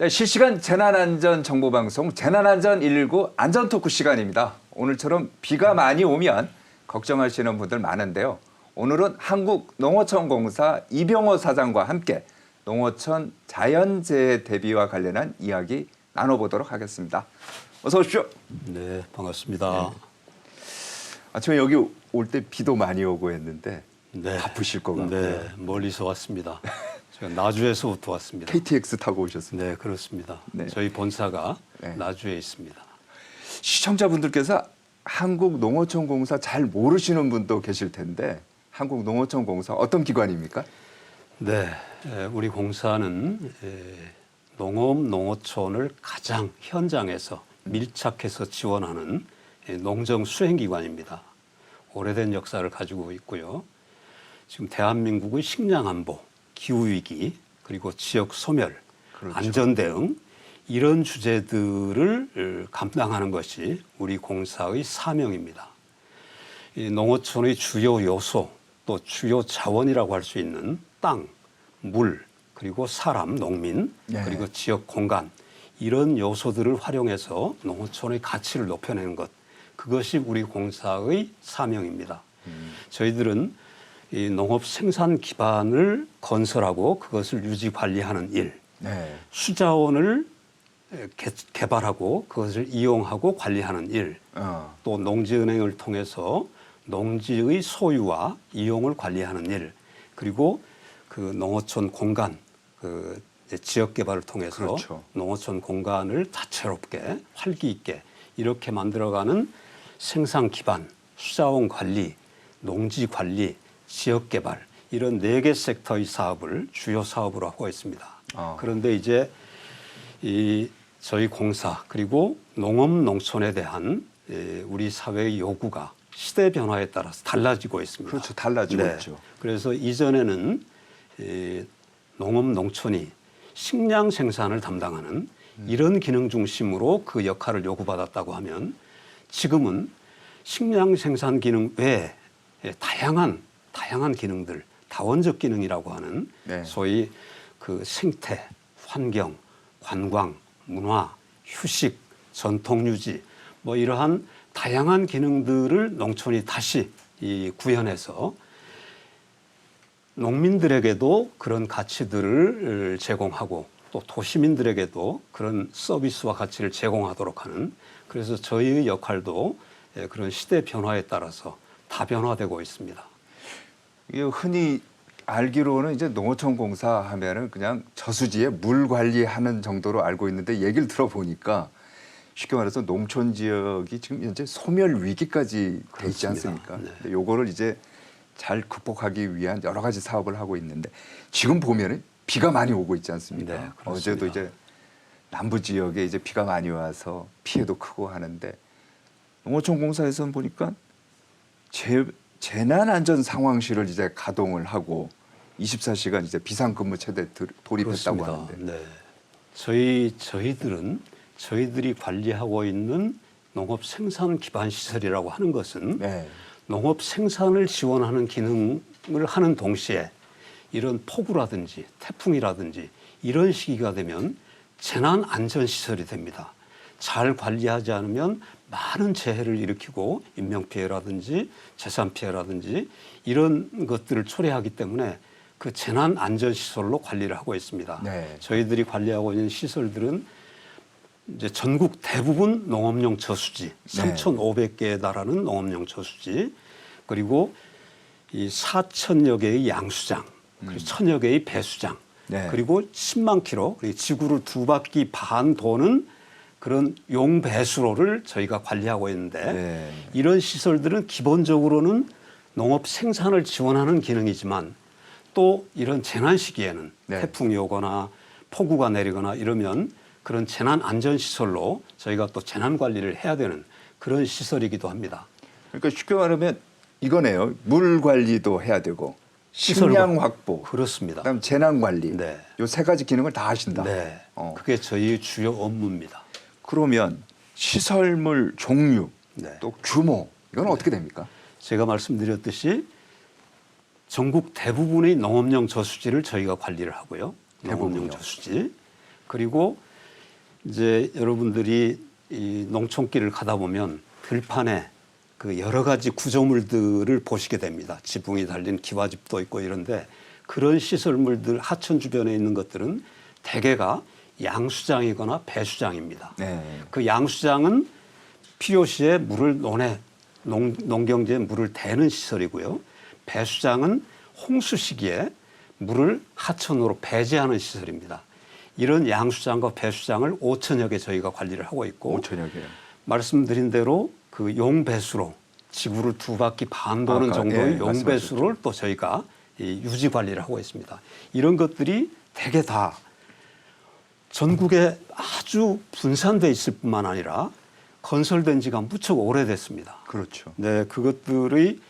네, 실시간 재난안전 정보방송 재난안전 119 안전토크 시간입니다. 오늘처럼 비가 많이 오면 걱정하시는 분들 많은데요. 오늘은 한국농어촌공사 이병호 사장과 함께 농어촌 자연재해 대비와 관련한 이야기 나눠보도록 하겠습니다. 어서 오십시오. 네, 반갑습니다. 네. 아침에 여기 올 때 비도 많이 오고 했는데 네. 바쁘실 것 같고요. 네, 멀리서 왔습니다. 제가 나주에서부터 왔습니다. KTX 타고 오셨습니다. 네, 그렇습니다. 네. 저희 본사가 네. 나주에 있습니다. 시청자분들께서 한국농어촌공사 잘 모르시는 분도 계실 텐데 한국농어촌공사 어떤 기관입니까? 네, 우리 공사는 농업, 농어촌을 가장 현장에서 밀착해서 지원하는 농정 수행기관입니다. 오래된 역사를 가지고 있고요. 지금 대한민국의 식량 안보, 기후위기, 그리고 지역 소멸, 그렇죠. 안전 대응 이런 주제들을 감당하는 것이 우리 공사의 사명입니다. 이 농어촌의 주요 요소 또 주요 자원이라고 할 수 있는 땅, 물, 그리고 사람, 농민, 네. 그리고 지역 공간 이런 요소들을 활용해서 농어촌의 가치를 높여내는 것 그것이 우리 공사의 사명입니다. 저희들은 이 농업 생산 기반을 건설하고 그것을 유지 관리하는 일, 네. 수자원을 개발하고 그것을 이용하고 관리하는 일, 또 농지은행을 통해서 농지의 소유와 이용을 관리하는 일, 그리고 그 농어촌 공간, 그 지역 개발을 통해서 그렇죠. 농어촌 공간을 다채롭게 활기 있게 이렇게 만들어가는 생산 기반, 수자원 관리, 농지 관리, 지역 개발 이런 4개 섹터의 사업을 주요 사업으로 하고 있습니다. 그런데 이제 이 저희 공사 그리고 농업 농촌에 대한 우리 사회의 요구가 시대 변화에 따라서 달라지고 있습니다. 그렇죠. 달라지고 있죠. 그래서 이전에는 농업 농촌이 식량 생산을 담당하는 이런 기능 중심으로 그 역할을 요구받았다고 하면 지금은 식량 생산 기능 외에 다양한 기능들, 다원적 기능이라고 하는 네. 소위 그 생태, 환경, 관광, 문화, 휴식, 전통 유지 뭐 이러한 다양한 기능들을 농촌이 다시 구현해서 농민들에게도 그런 가치들을 제공하고 또 도시민들에게도 그런 서비스와 가치를 제공하도록 하는 그래서 저희의 역할도 그런 시대 변화에 따라서 다변화되고 있습니다. 이게 흔히 알기로는 이제 농어촌공사 하면은 그냥 저수지에 물 관리하는 정도로 알고 있는데 얘기를 들어보니까 쉽게 말해서 농촌 지역이 지금 현재 소멸 위기까지 돼 있지 않습니까? 네. 근데 요거를 이제 잘 극복하기 위한 여러 가지 사업을 하고 있는데 지금 보면은 비가 많이 오고 있지 않습니까? 네, 그렇습니다. 어제도 이제 남부 지역에 이제 비가 많이 와서 피해도 크고 하는데 농어촌공사에서는 보니까 재난안전 상황실을 이제 가동을 하고 24시간 이제 비상근무 체대 돌입했다고 그렇습니다. 하는데. 네. 저희들은 저희들이 관리하고 있는 농업 생산 기반 시설이라고 하는 것은 네. 농업 생산을 지원하는 기능을 하는 동시에 이런 폭우라든지 태풍이라든지 이런 시기가 되면 재난안전시설이 됩니다. 잘 관리하지 않으면 많은 재해를 일으키고 인명피해라든지 재산피해라든지 이런 것들을 초래하기 때문에 그 재난안전시설로 관리를 하고 있습니다. 네. 저희들이 관리하고 있는 시설들은 이제 전국 대부분 농업용 저수지, 3,500개에 달하는 농업용 저수지, 그리고 이 4,000여 개의 양수장, 그리고 1,000여 개의 배수장, 네. 그리고 10만 킬로, 그리고 지구를 2바퀴 반 도는 그런 용배수로를 저희가 관리하고 있는데 네. 이런 시설들은 기본적으로는 농업 생산을 지원하는 기능이지만 또 이런 재난 시기에는 네. 태풍이 오거나 폭우가 내리거나 이러면 그런 재난 안전 시설로 저희가 또 재난 관리를 해야 되는 그런 시설이기도 합니다. 그러니까 쉽게 말하면 이거네요. 물 관리도 해야 되고 시설 식량 확보, 그렇습니다. 그다음 재난 관리. 네. 요 3가지 기능을 다 하신다. 네, 그게 저희의 주요 업무입니다. 그러면 시설물 종류 네. 또 규모 이건 어떻게 됩니까? 제가 말씀드렸듯이 전국 대부분의 농업용 저수지를 저희가 관리를 하고요. 농업용 대부분요. 저수지. 그리고 이제 여러분들이 이 농촌길을 가다 보면 들판에 그 여러 가지 구조물들을 보시게 됩니다. 지붕이 달린 기와집도 있고 이런데 그런 시설물들 하천 주변에 있는 것들은 대개가 양수장이거나 배수장입니다. 네. 그 양수장은 필요시에 물을 농경지에 물을 대는 시설이고요. 배수장은 홍수 시기에 물을 하천으로 배제하는 시설입니다. 이런 양수장과 배수장을 5천여 개 저희가 관리를 하고 있고 5천여 개요. 말씀드린 대로 그 용배수로 지구를 2바퀴 반 도는 정도의 예, 용배수를 또 저희가 이 유지 관리를 하고 있습니다. 이런 것들이 대개 다 전국에 아주 분산돼 있을 뿐만 아니라 건설된 지가 무척 오래됐습니다. 그렇죠. 네, 그것들의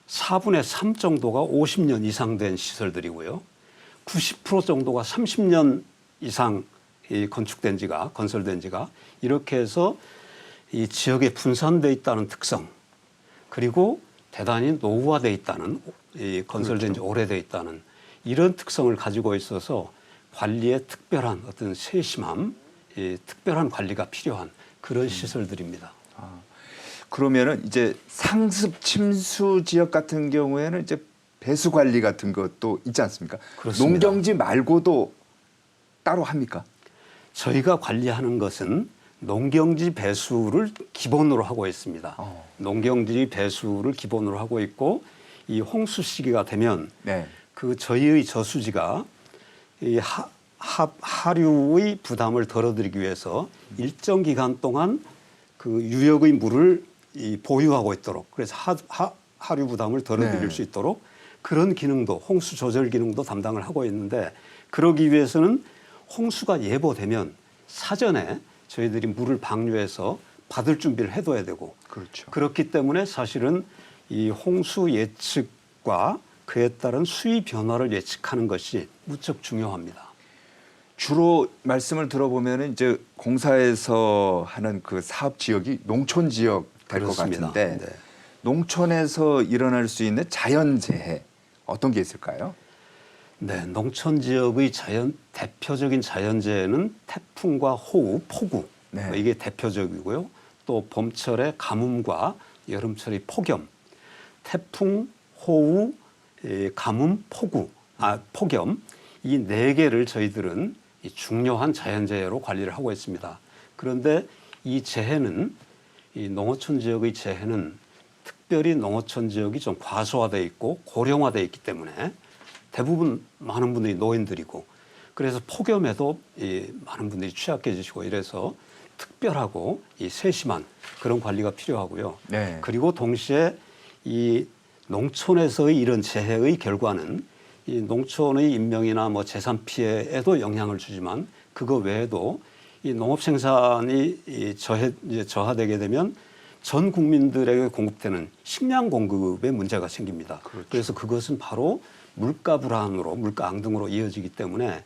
4분의 3 정도가 50년 이상 된 시설들이고요. 90% 정도가 30년 이상 건축된 지가, 건설된 지가 이렇게 해서 이 지역에 분산돼 있다는 특성, 그리고 대단히 노후화돼 있다는, 이 건설된 지 오래돼 있다는 이런 특성을 가지고 있어서 관리에 특별한 어떤 세심함, 특별한 관리가 필요한 그런 시설들입니다. 그러면은 이제 상습 침수 지역 같은 경우에는 이제 배수 관리 같은 것도 있지 않습니까? 그렇습니다. 농경지 말고도 따로 합니까? 저희가 관리하는 것은 농경지 배수를 기본으로 하고 있습니다. 농경지 배수를 기본으로 하고 있고 이 홍수 시기가 되면 네. 그 저희의 저수지가 이 하류의 부담을 덜어드리기 위해서 일정 기간 동안 그 유역의 물을 보유하고 있도록, 그래서 하류 부담을 덜어드릴 네. 수 있도록 그런 기능도, 홍수 조절 기능도 담당을 하고 있는데, 그러기 위해서는 홍수가 예보되면 사전에 저희들이 물을 방류해서 받을 준비를 해둬야 되고, 그렇죠. 그렇기 때문에 사실은 이 홍수 예측과 그에 따른 수위 변화를 예측하는 것이 무척 중요합니다. 주로 말씀을 들어보면 이제 공사에서 하는 그 사업 지역이 농촌 지역 될 것 그렇습니다. 같은데 네. 농촌에서 일어날 수 있는 자연재해 어떤 게 있을까요? 네, 농촌 지역의 대표적인 자연재해는 태풍과 호우, 폭우, 네. 이게 대표적이고요. 또 봄철의 가뭄과 여름철의 폭염, 태풍, 호우, 가뭄, 폭염 이 네 개를 저희들은 이 중요한 자연재해로 관리를 하고 있습니다. 그런데 이 재해는, 이 농어촌 지역의 재해는 특별히 농어촌 지역이 좀 과소화되어 있고 고령화되어 있기 때문에 대부분 많은 분들이 노인들이고, 그래서 폭염에도 많은 분들이 취약해지시고 이래서 특별하고 이 세심한 그런 관리가 필요하고요. 네. 그리고 동시에 이 농촌에서의 이런 재해의 결과는 이 농촌의 인명이나 뭐 재산 피해에도 영향을 주지만, 그거 외에도 이 농업 생산이 저하되게 되면 전 국민들에게 공급되는 식량 공급에 문제가 생깁니다. 그렇죠. 그래서 그것은 바로 물가 불안으로, 물가 앙등으로 이어지기 때문에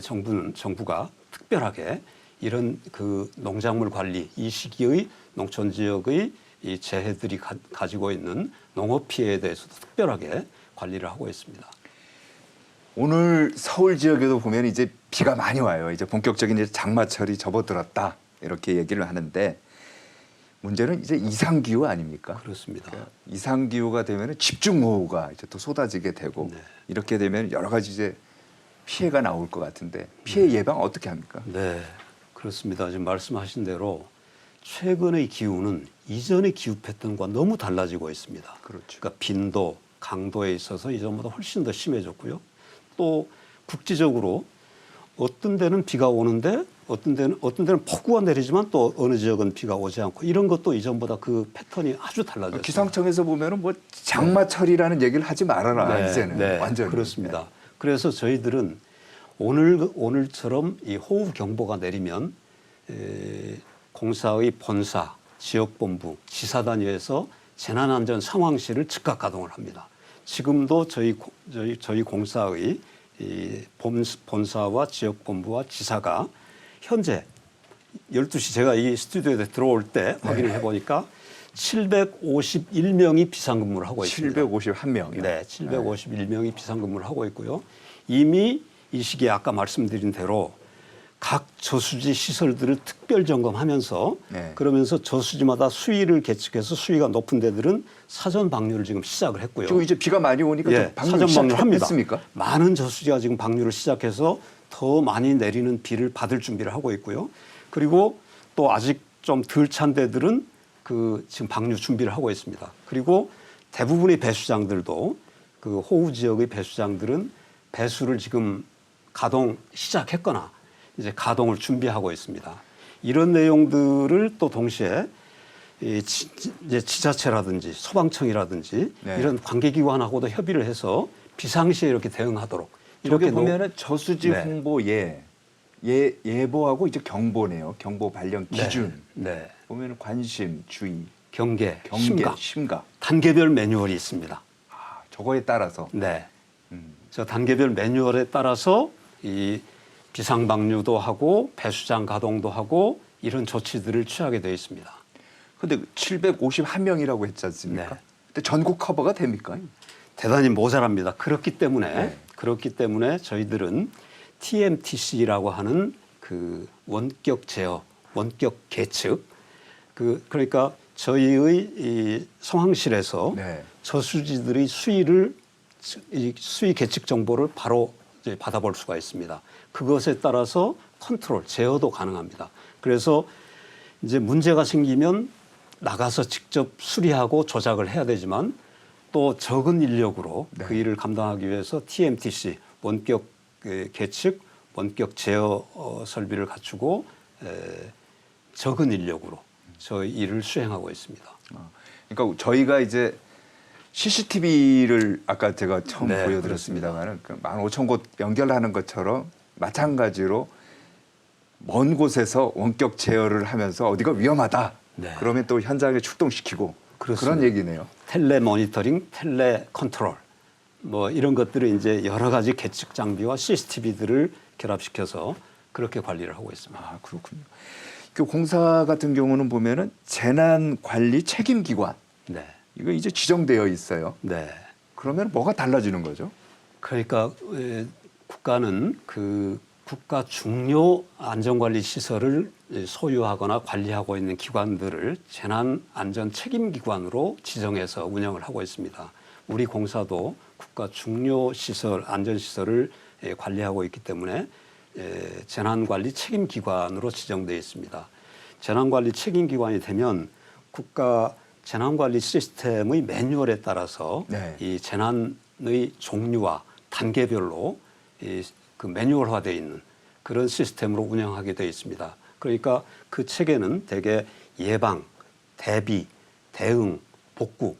정부가 특별하게 이런 그 농작물 관리, 이 시기의 농촌 지역의 이 재해들이 가지고 있는 농업 피해에 대해서도 특별하게 관리를 하고 있습니다. 오늘 서울 지역에도 보면 이제 비가 많이 와요. 이제 본격적인 이제 장마철이 접어들었다 이렇게 얘기를 하는데, 문제는 이제 이상기후 아닙니까? 그렇습니다. 그러니까 이상기후가 되면 집중호우가 이제 또 쏟아지게 되고, 네. 이렇게 되면 여러 가지 이제 피해가 나올 것 같은데 피해 예방 어떻게 합니까? 네, 그렇습니다. 지금 말씀하신 대로 최근의 기후는 이전의 기후 패턴과 너무 달라지고 있습니다. 그렇죠. 그러니까 빈도, 강도에 있어서 이전보다 훨씬 더 심해졌고요. 또 국지적으로 어떤 데는 비가 오는데 어떤 데는 폭우가 내리지만 또 어느 지역은 비가 오지 않고, 이런 것도 이전보다 그 패턴이 아주 달라졌습니다. 기상청에서 보면은 뭐 장마철이라는 얘기를 하지 말아라 이제는 완전히. 그렇습니다. 그래서 저희들은 오늘처럼 이 호우 경보가 내리면 공사의 본사, 지역본부, 지사단위에서 재난안전 상황실을 즉각 가동을 합니다. 지금도 저희 공사의 이 본사와 지역본부와 지사가 현재 12시 제가 이 스튜디오에 들어올 때 확인을 해보니까 751명이 비상근무를 하고 있습니다. 751명이요. 네, 751명이 비상근무를 하고 있고요. 이미 이 시기에 아까 말씀드린 대로 각 저수지 시설들을 특별 점검하면서 네. 그러면서 저수지마다 수위를 계측해서 수위가 높은 데들은 사전 방류를 지금 시작을 했고요. 지금 이제 비가 많이 오니까 좀 방류 사전 방류를 합니다. 시작했습니까? 많은 저수지가 지금 방류를 시작해서 더 많이 내리는 비를 받을 준비를 하고 있고요. 그리고 또 아직 좀 덜 찬 데들은 그 지금 방류 준비를 하고 있습니다. 그리고 대부분의 배수장들도 그 호우 지역의 배수장들은 배수를 지금 가동 시작했거나 이제 가동을 준비하고 있습니다. 이런 내용들을 또 동시에 이제 지자체라든지 소방청이라든지 네. 이런 관계기관하고도 협의를 해서 비상시에 이렇게 대응하도록 이렇게 이렇게 보면은 저수지 네. 홍보에 예보하고 이제 경보네요. 경보 발령 기준. 네. 보면은 관심, 주의, 경계, 경계, 심각, 심각. 단계별 매뉴얼이 있습니다. 아, 저거에 따라서. 네. 저 단계별 매뉴얼에 따라서 이 비상방류도 하고 배수장 가동도 하고 이런 조치들을 취하게 되어 있습니다. 근데 751명이라고 했지 않습니까? 네. 근데 전국 커버가 됩니까? 대단히 모자랍니다. 그렇기 때문에 저희들은 TMTC라고 하는 그 원격 제어, 원격 계측 그러니까 저희의 이 상황실에서 네. 저수지들의 이 수위 계측 정보를 바로 이제 받아볼 수가 있습니다. 그것에 따라서 컨트롤, 제어도 가능합니다. 그래서 이제 문제가 생기면 나가서 직접 수리하고 조작을 해야 되지만 또 적은 인력으로 네. 그 일을 감당하기 위해서 TMTC, 원격 계측, 원격 제어 설비를 갖추고 적은 인력으로 저희 일을 수행하고 있습니다. 그러니까 저희가 이제 CCTV를 아까 제가 처음 네, 보여드렸습니다만은 그 15,000곳 연결하는 것처럼 마찬가지로 먼 곳에서 원격 제어를 하면서 어디가 위험하다. 네. 그러면 또 현장에 출동시키고 그렇습니다. 그런 얘기네요. 텔레 모니터링, 텔레 컨트롤 뭐 이런 것들을 이제 여러 가지 계측 장비와 CCTV들을 결합시켜서 그렇게 관리를 하고 있습니다. 아, 그렇군요. 그 공사 같은 경우는 보면은 재난 관리 책임 기관 네. 이거 이제 지정되어 있어요. 네. 그러면 뭐가 달라지는 거죠? 그러니까 국가는 그 국가 중요 안전관리 시설을 소유하거나 관리하고 있는 기관들을 재난안전 책임기관으로 지정해서 운영을 하고 있습니다. 우리 공사도 국가 중요 시설, 안전시설을 관리하고 있기 때문에 재난관리 책임기관으로 지정되어 있습니다. 재난관리 책임기관이 되면 국가 재난관리 시스템의 매뉴얼에 따라서 네. 이 재난의 종류와 단계별로 그 매뉴얼화되어 있는 그런 시스템으로 운영하게 되어 있습니다. 그러니까 그 체계는 대개 예방, 대비, 대응, 복구,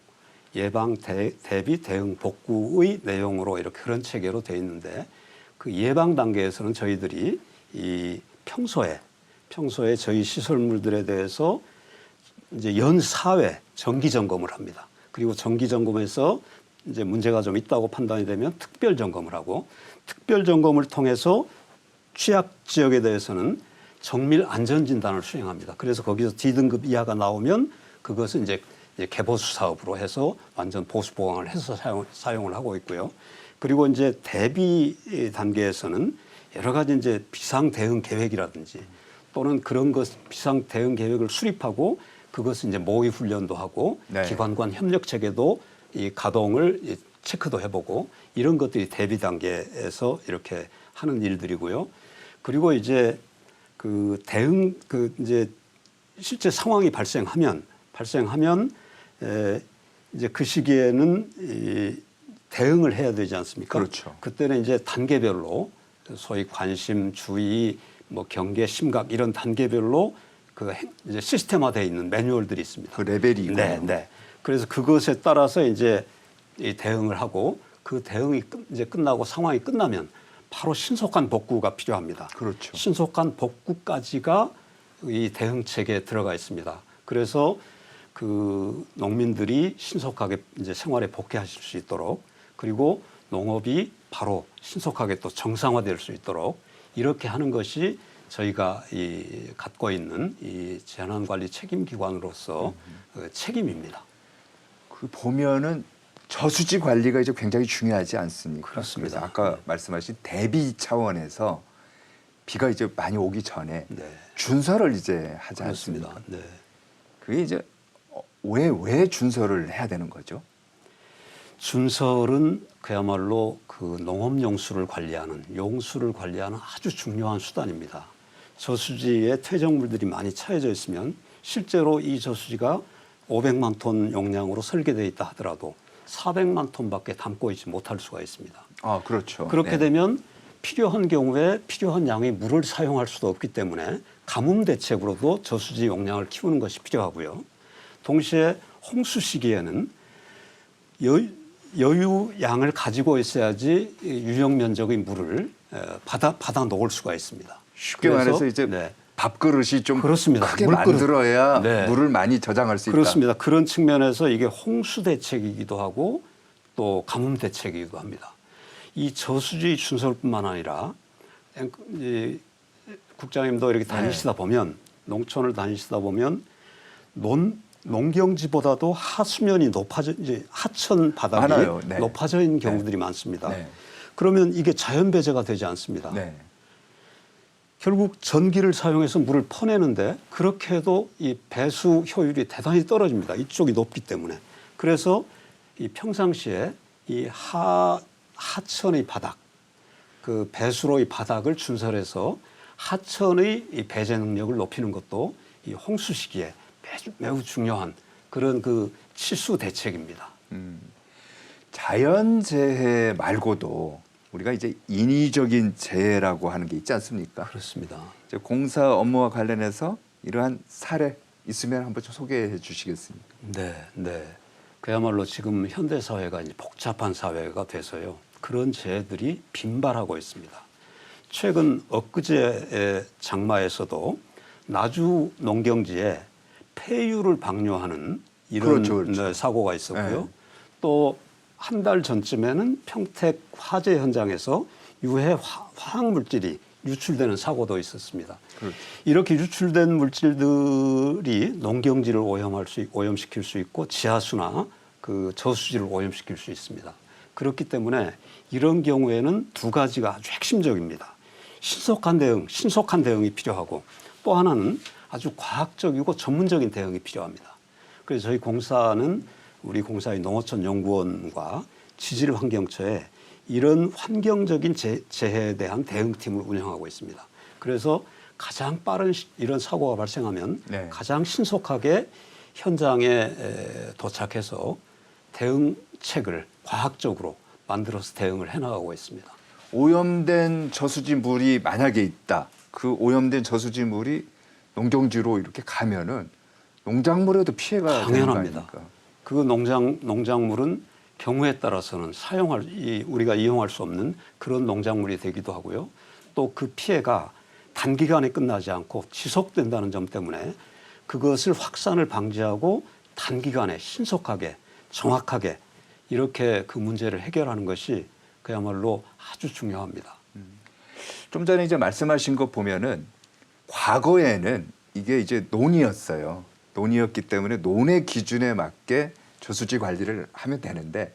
예방, 대비, 대응, 복구의 내용으로 이렇게 그런 체계로 되어 있는데 그 예방 단계에서는 저희들이 이 평소에 저희 시설물들에 대해서 이제 연 4회 정기 점검을 합니다. 그리고 정기 점검에서 이제 문제가 좀 있다고 판단이 되면 특별 점검을 하고 특별 점검을 통해서 취약 지역에 대해서는 정밀 안전 진단을 수행합니다. 그래서 거기서 D등급 이하가 나오면 그것은 이제 개보수 사업으로 해서 완전 보수 보강을 해서 사용을 하고 있고요. 그리고 이제 대비 단계에서는 여러 가지 이제 비상 대응 계획이라든지 또는 그런 것 비상 대응 계획을 수립하고 그것은 이제 모의 훈련도 하고 네. 기관 간 협력 체계도 이 가동을 체크도 해보고 이런 것들이 대비 단계에서 이렇게 하는 일들이고요. 그리고 이제 그 대응 이제 실제 상황이 발생하면 이제 그 시기에는 이 대응을 해야 되지 않습니까? 그렇죠. 그때는 이제 단계별로 소위 관심, 주의, 뭐 경계, 심각 이런 단계별로 그 이제 시스템화되어 있는 매뉴얼들이 있습니다. 그 레벨이 있고요. 네, 네. 그래서 그것에 따라서 이제 이 대응을 하고 그 대응이 이제 끝나고 상황이 끝나면 바로 신속한 복구가 필요합니다. 그렇죠. 신속한 복구까지가 이 대응 체계에 들어가 있습니다. 그래서 그 농민들이 신속하게 이제 생활에 복귀하실 수 있도록 그리고 농업이 바로 신속하게 또 정상화될 수 있도록 이렇게 하는 것이 저희가 갖고 있는 이 재난관리 책임기관으로서 책임입니다. 그 보면은 저수지 관리가 이제 굉장히 중요하지 않습니까? 그렇습니다. 그래서 아까 말씀하신 대비 차원에서 비가 이제 많이 오기 전에 네. 준설을 이제 하지 그렇습니다. 않습니까? 네. 그게 이제 왜 준설을 해야 되는 거죠? 준설은 그야말로 그 농업용수를 관리하는 용수를 관리하는 아주 중요한 수단입니다. 저수지에 퇴적물들이 많이 차여져 있으면 실제로 이 저수지가 500만 톤 용량으로 설계되어 있다 하더라도 400만 톤밖에 담고 있지 못할 수가 있습니다. 아, 그렇죠. 그렇게 네. 되면 필요한 경우에 필요한 양의 물을 사용할 수도 없기 때문에 가뭄 대책으로도 저수지 용량을 키우는 것이 필요하고요. 동시에 홍수 시기에는 여유 양을 가지고 있어야지 유형 면적의 물을 받아 놓을 수가 있습니다. 쉽게 그래서, 말해서 이제 네. 밥그릇이 좀 그렇습니다. 크게 물그릇. 만들어야 네. 물을 많이 저장할 수 있다. 그렇습니다. 그런 측면에서 이게 홍수 대책이기도 하고 또 가뭄 대책이기도 합니다. 이 저수지 준설뿐만 아니라 이 국장님도 이렇게 다니시다 보면 농촌을 다니시다 보면 농경지보다도 하수면이 높아져 이제 하천 바닥이 많아요. 네. 높아져 있는 경우들이 많습니다. 네. 그러면 이게 자연 배제가 되지 않습니다. 네. 결국 전기를 사용해서 물을 퍼내는데 그렇게 해도 이 배수 효율이 대단히 떨어집니다. 이쪽이 높기 때문에. 그래서 이 평상시에 이 하천의 바닥, 그 배수로의 바닥을 준설해서 하천의 이 배제 능력을 높이는 것도 이 홍수 시기에 매우 중요한 그런 그 치수 대책입니다. 자연재해 말고도 우리가 이제 인위적인 재해라고 하는 게 있지 않습니까? 그렇습니다. 이제 공사 업무와 관련해서 이러한 사례 있으면 한번 좀 소개해 주시겠습니까? 네. 그야말로 지금 현대 사회가 이제 복잡한 사회가 돼서요. 그런 재해들이 빈발하고 있습니다. 최근 엊그제의 장마에서도 나주 농경지에 폐유를 방류하는 이런 그렇죠. 네, 사고가 있었고요. 네. 또 한 달 전쯤에는 평택 화재 현장에서 유해 화학 물질이 유출되는 사고도 있었습니다. 그렇죠. 이렇게 유출된 물질들이 농경지를 오염시킬 수 있고 지하수나 그 저수지를 오염시킬 수 있습니다. 그렇기 때문에 이런 경우에는 두 가지가 아주 핵심적입니다. 신속한 대응이 필요하고 또 하나는 아주 과학적이고 전문적인 대응이 필요합니다. 그래서 저희 공사는 우리 공사의 농어촌 연구원과 지질환경처에 이런 환경적인 재해에 대한 대응팀을 운영하고 있습니다. 그래서 가장 빠른 이런 사고가 발생하면 네. 가장 신속하게 현장에 도착해서 대응책을 과학적으로 만들어서 대응을 해나가고 있습니다. 오염된 저수지 물이 만약에 있다. 그 오염된 저수지 물이 농경지로 이렇게 가면은 농작물에도 피해가 되는 거 당연합니다. 아닙니까? 그 농작물은 경우에 따라서는 우리가 이용할 수 없는 그런 농작물이 되기도 하고요. 또 그 피해가 단기간에 끝나지 않고 지속된다는 점 때문에 그것을 확산을 방지하고 단기간에 신속하게 정확하게 이렇게 그 문제를 해결하는 것이 그야말로 아주 중요합니다. 좀 전에 이제 말씀하신 거 보면은 과거에는 이게 이제 논이었어요. 논이었기 때문에 논의 기준에 맞게 저수지 관리를 하면 되는데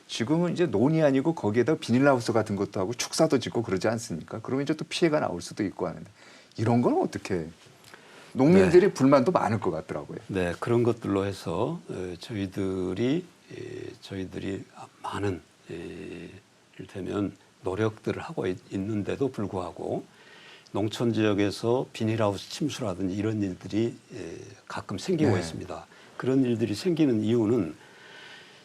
지금은 이제 논이 아니고 거기에다 비닐하우스 같은 것도 하고 축사도 짓고 그러지 않습니까? 그러면 이제 또 피해가 나올 수도 있고 하는데 이런 건 어떻게 농민들이 불만도 많을 것 같더라고요. 네, 그런 것들로 해서 저희들이 많은 이를테면 노력들을 하고 있는데도 불구하고 농촌 지역에서 비닐하우스 침수라든지 이런 일들이 가끔 생기고 네. 있습니다. 그런 일들이 생기는 이유는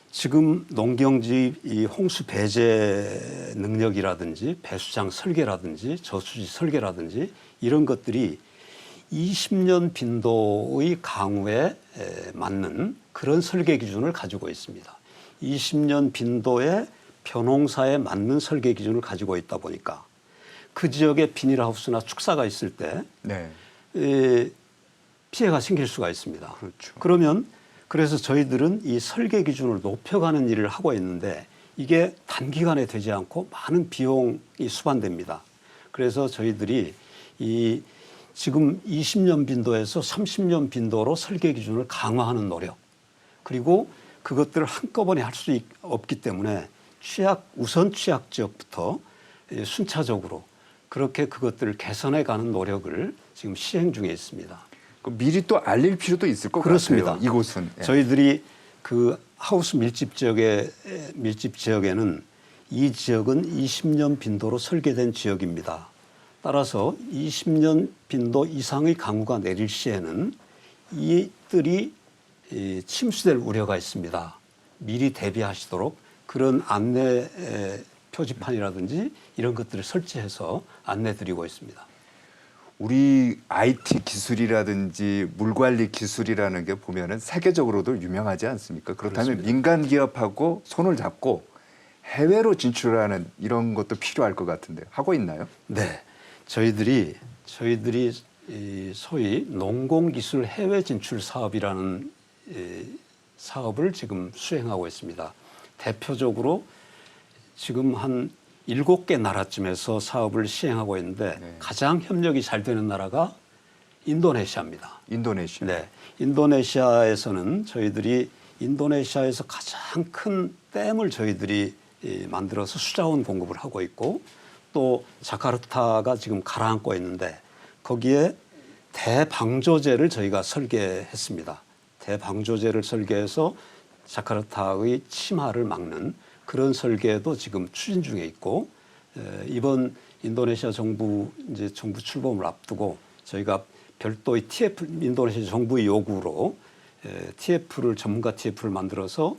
지금 농경지 이 홍수 배제 능력이라든지 배수장 설계라든지 저수지 설계라든지 이런 것들이 20년 빈도의 강우에 맞는 그런 설계 기준을 가지고 있습니다. 20년 빈도의 벼농사에 맞는 설계 기준을 가지고 있다 보니까 그 지역에 비닐하우스나 축사가 있을 때 네. 피해가 생길 수가 있습니다. 그렇죠. 그래서 저희들은 이 설계 기준을 높여가는 일을 하고 있는데 이게 단기간에 되지 않고 많은 비용이 수반됩니다. 그래서 저희들이 이 지금 20년 빈도에서 30년 빈도로 설계 기준을 강화하는 노력 그리고 그것들을 한꺼번에 할 수 없기 때문에 우선 취약 지역부터 순차적으로 그렇게 그것들을 개선해 가는 노력을 지금 시행 중에 있습니다. 미리 또 알릴 필요도 있을 것 그렇습니다. 같아요. 이곳은. 예. 저희들이 그 하우스 밀집 지역에는 이 지역은 20년 빈도로 설계된 지역입니다. 따라서 20년 빈도 이상의 강우가 내릴 시에는 이들이 침수될 우려가 있습니다. 미리 대비하시도록 그런 안내 표지판이라든지 이런 것들을 설치해서 안내드리고 있습니다. 우리 IT 기술이라든지 물 관리 기술이라는 게 보면은 세계적으로도 유명하지 않습니까? 그렇다면 그렇습니다. 민간 기업하고 손을 잡고 해외로 진출하는 이런 것도 필요할 것 같은데 하고 있나요? 네, 저희들이 이 소위 농공기술 해외 진출 사업이라는 사업을 지금 수행하고 있습니다. 대표적으로 지금 한 7개 나라쯤에서 사업을 시행하고 있는데 네. 가장 협력이 잘 되는 나라가 인도네시아입니다. 인도네시아. 네, 인도네시아에서는 저희들이 인도네시아에서 가장 큰 댐을 저희들이 만들어서 수자원 공급을 하고 있고 또 자카르타가 지금 가라앉고 있는데 거기에 대방조제를 저희가 설계했습니다. 대방조제를 설계해서 자카르타의 침하를 막는 그런 설계도 지금 추진 중에 있고 이번 인도네시아 정부 출범을 앞두고 저희가 별도의 TF 인도네시아 정부의 요구로 전문가 TF를 만들어서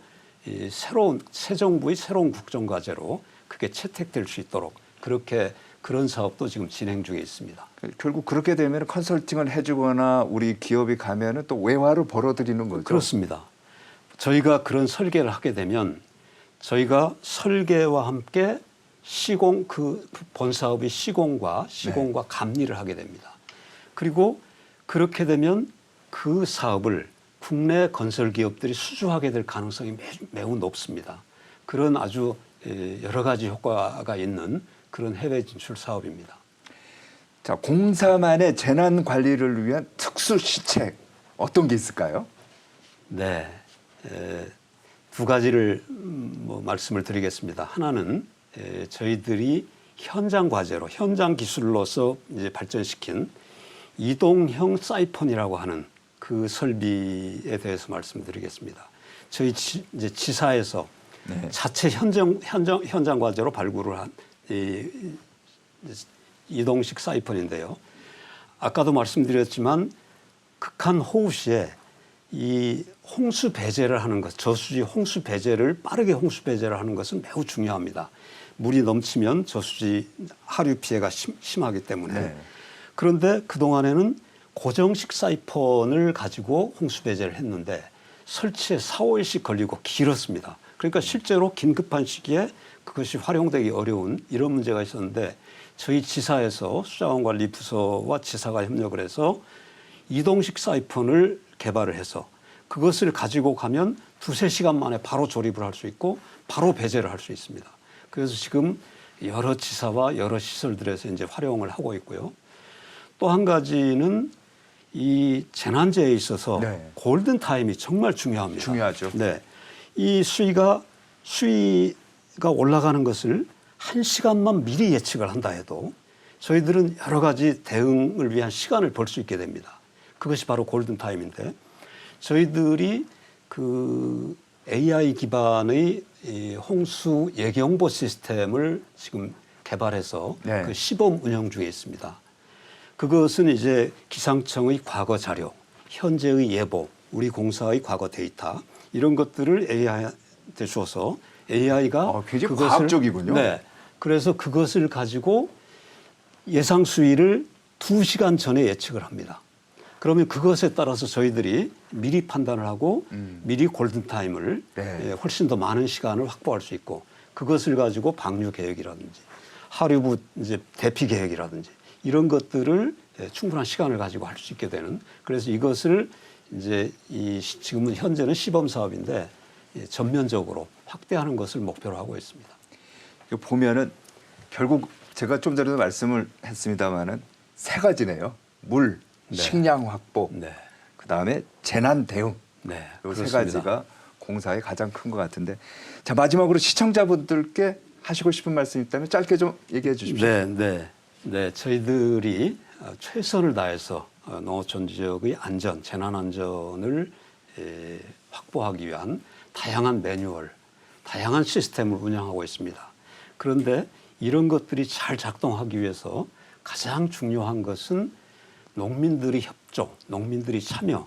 새로운 새 정부의 새로운 국정과제로 그게 채택될 수 있도록 그런 사업도 지금 진행 중에 있습니다. 결국 그렇게 되면 컨설팅을 해주거나 우리 기업이 가면은 또 외화를 벌어들이는 거죠. 그렇습니다. 저희가 그런 설계를 하게 되면 저희가 설계와 함께 시공 본 사업의 시공과 감리를 하게 됩니다. 그리고 그렇게 되면 그 사업을 국내 건설 기업들이 수주하게 될 가능성이 매우 높습니다. 그런 아주 여러 가지 효과가 있는 그런 해외 진출 사업입니다. 자, 공사만의 재난 관리를 위한 특수 시책 어떤 게 있을까요? 네, 두 가지를 말씀을 드리겠습니다. 하나는 저희들이 현장 과제로 현장 기술로서 이제 발전시킨 이동형 사이폰이라고 하는 그 설비에 대해서 말씀드리겠습니다. 저희 이제 지사에서 네. 자체 현장 과제로 발굴을 한 이동식 사이폰인데요. 아까도 말씀드렸지만 극한 호우 시에 이 홍수 배제를 하는 것, 저수지 홍수 배제를 빠르게 홍수 배제를 하는 것은 매우 중요합니다. 물이 넘치면 저수지 하류 피해가 심하기 때문에. 네. 그런데 그동안에는 고정식 사이폰을 가지고 홍수 배제를 했는데 설치에 4, 5일씩 걸리고 길었습니다. 그러니까 실제로 긴급한 시기에 그것이 활용되기 어려운 이런 문제가 있었는데 저희 지사에서 수자원관리부서와 지사가 협력을 해서 이동식 사이폰을 개발을 해서 그것을 가지고 가면 2~3시간 만에 바로 조립을 할 수 있고 바로 배제를 할 수 있습니다. 그래서 지금 여러 지사와 여러 시설들에서 이제 활용을 하고 있고요. 또 한 가지는 이 재난재해에 있어서 네. 골든 타임이 정말 중요합니다. 중요하죠. 네. 이 수위가 올라가는 것을 1시간만 미리 예측을 한다 해도 저희들은 여러 가지 대응을 위한 시간을 벌 수 있게 됩니다. 그것이 바로 골든 타임인데 저희들이 그 AI 기반의 이 홍수 예경보 시스템을 지금 개발해서 네. 그 시범 운영 중에 있습니다. 그것은 이제 기상청의 과거 자료, 현재의 예보, 우리 공사의 과거 데이터 이런 것들을 AI한테 줘서 AI가 굉장히 과학적이군요. 네. 그래서 그것을 가지고 예상 수위를 2시간 전에 예측을 합니다. 그러면 그것에 따라서 저희들이 미리 판단을 하고 미리 골든타임을 네. 훨씬 더 많은 시간을 확보할 수 있고 그것을 가지고 방류 계획이라든지 하류부 이제 대피 계획이라든지 이런 것들을 충분한 시간을 가지고 할 수 있게 되는 그래서 이것을 이제 지금은 현재는 시범 사업인데 전면적으로 확대하는 것을 목표로 하고 있습니다. 보면은 결국 제가 좀 전에도 말씀을 했습니다마는 세 가지네요. 물, 네. 식량 확보, 네. 그다음에 재난 대응. 네. 이 세 그렇습니다. 가지가 공사의 가장 큰 것 같은데 자 마지막으로 시청자분들께 하시고 싶은 말씀 있다면 짧게 좀 얘기해 주십시오. 네, 네. 네, 저희들이 최선을 다해서 농어촌 지역의 안전, 재난 안전을 확보하기 위한 다양한 매뉴얼, 다양한 시스템을 운영하고 있습니다. 그런데 이런 것들이 잘 작동하기 위해서 가장 중요한 것은 농민들의 협조, 농민들의 참여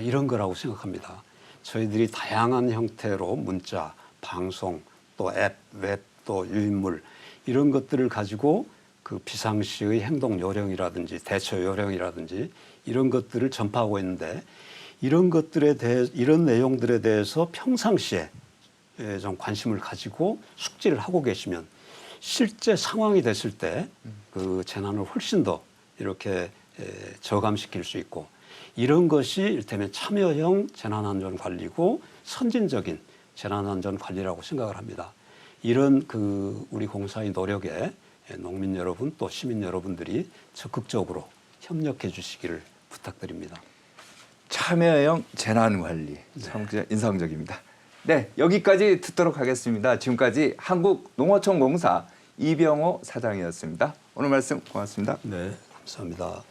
이런 거라고 생각합니다. 저희들이 다양한 형태로 문자, 방송, 또 앱, 웹, 또 유인물 이런 것들을 가지고 그 비상시의 행동 요령이라든지 대처 요령이라든지 이런 것들을 전파하고 있는데 이런 것들에 대해 이런 내용들에 대해서 평상시에 좀 관심을 가지고 숙지를 하고 계시면 실제 상황이 됐을 때 그 재난을 훨씬 더 이렇게 저감시킬 수 있고 이런 것이 이를테면 참여형 재난안전관리고 선진적인 재난안전관리라고 생각을 합니다. 이런 그 우리 공사의 노력에 농민 여러분 또 시민 여러분들이 적극적으로 협력해 주시기를 부탁드립니다. 참여형 재난관리 참 인상적입니다. 네, 여기까지 듣도록 하겠습니다. 지금까지 한국농어촌공사 이병호 사장이었습니다. 오늘 말씀 고맙습니다. 네, 감사합니다.